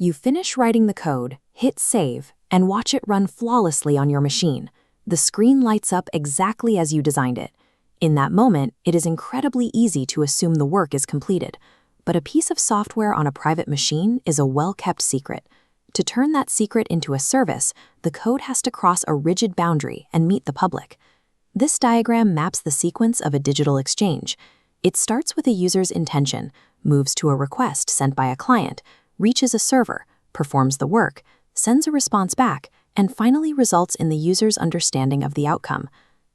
You finish writing the code, hit save, and watch it run flawlessly on your machine. The screen lights up exactly as you designed it. In that moment, it is incredibly easy to assume the work is completed. But a piece of software on a private machine is a well-kept secret. To turn that secret into a service, the code has to cross a rigid boundary and meet the public. This diagram maps the sequence of a digital exchange. It starts with a user's intention, moves to a request sent by a client, reaches a server, performs the work, sends a response back, and finally results in the user's understanding of the outcome.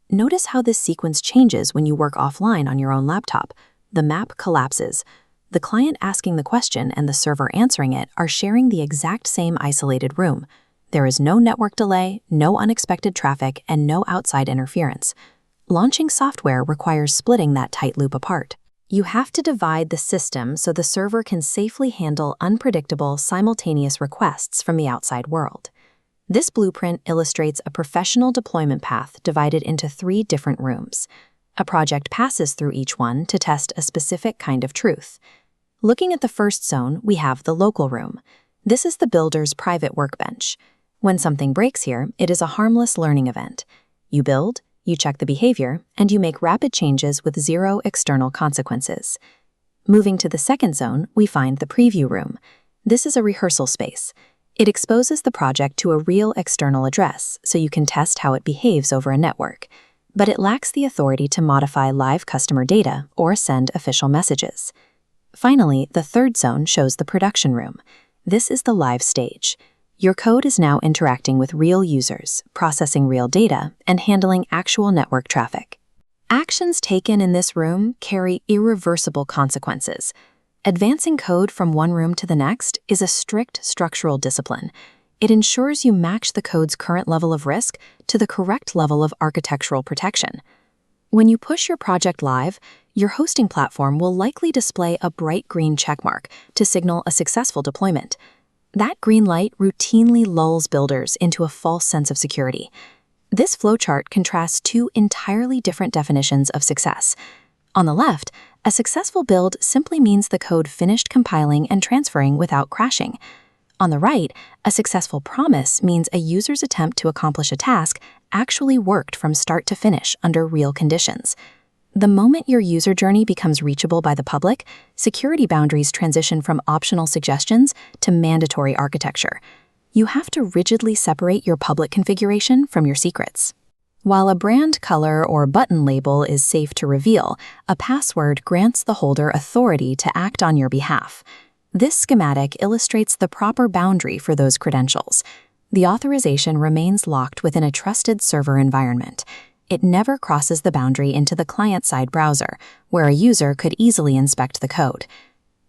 Notice how this sequence changes when you work offline on your own laptop. The map collapses. The client asking the question and the server answering it are sharing the exact same isolated room. There is no network delay, no unexpected traffic, and no outside interference. Launching software requires splitting that tight loop apart. You have to divide the system so the server can safely handle unpredictable, simultaneous requests from the outside world. This blueprint illustrates a professional deployment path divided into 3 different rooms. A project passes through each one to test a specific kind of truth. Looking at the first zone, we have the local room. This is the builder's private workbench. When something breaks here, it is a harmless learning event. You build, you check the behavior, and you make rapid changes with 0 external consequences. Moving to the second zone, we find the preview room. This is a rehearsal space. It exposes the project to a real external address, so you can test how it behaves over a network. But it lacks the authority to modify live customer data or send official messages. Finally, the third zone shows the production room. This is the live stage. Your code is now interacting with real users, processing real data, and handling actual network traffic. Actions taken in this room carry irreversible consequences. Advancing code from one room to the next is a strict structural discipline. It ensures you match the code's current level of risk to the correct level of architectural protection. When you push your project live, your hosting platform will likely display a bright green checkmark to signal a successful deployment. That green light routinely lulls builders into a false sense of security. This flowchart contrasts 2 entirely different definitions of success. On the left, a successful build simply means the code finished compiling and transferring without crashing. On the right, a successful promise means a user's attempt to accomplish a task actually worked from start to finish under real conditions. The moment your user journey becomes reachable by the public, security boundaries transition from optional suggestions to mandatory architecture. You have to rigidly separate your public configuration from your secrets. While a brand color or button label is safe to reveal, a password grants the holder authority to act on your behalf. This schematic illustrates the proper boundary for those credentials. The authorization remains locked within a trusted server environment. It never crosses the boundary into the client-side browser, where a user could easily inspect the code.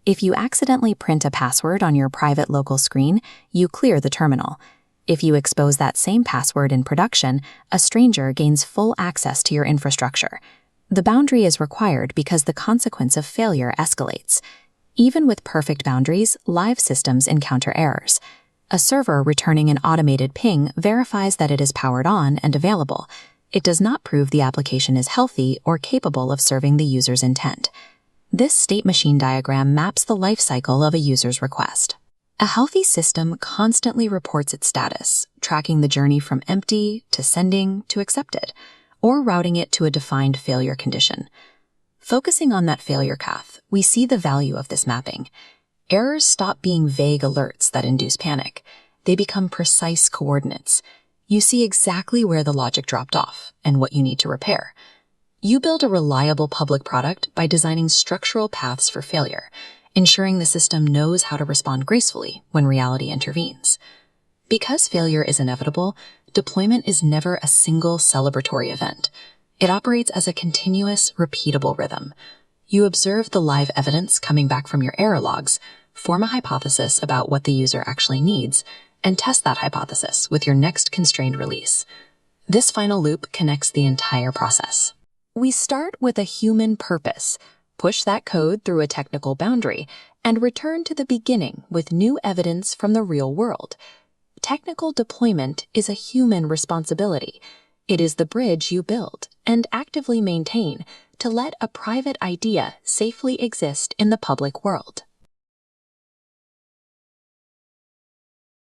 If you accidentally print a password on your private local screen, you clear the terminal. If you expose that same password in production, a stranger gains full access to your infrastructure. The boundary is required because the consequence of failure escalates. Even with perfect boundaries, live systems encounter errors. A server returning an automated ping verifies that it is powered on and available. It does not prove the application is healthy or capable of serving the user's intent. This state machine diagram maps the life cycle of a user's request. A healthy system constantly reports its status, tracking the journey from empty to sending to accepted, or routing it to a defined failure condition. Focusing on that failure path, we see the value of this mapping. Errors stop being vague alerts that induce panic. They become precise coordinates. You see exactly where the logic dropped off and what you need to repair. You build a reliable public product by designing structural paths for failure, ensuring the system knows how to respond gracefully when reality intervenes. Because failure is inevitable, deployment is never a single celebratory event. It operates as a continuous, repeatable rhythm. You observe the live evidence coming back from your error logs, form a hypothesis about what the user actually needs, and test that hypothesis with your next constrained release. This final loop connects the entire process. We start with a human purpose, push that code through a technical boundary, and return to the beginning with new evidence from the real world. Technical deployment is a human responsibility. It is the bridge you build and actively maintain to let a private idea safely exist in the public world.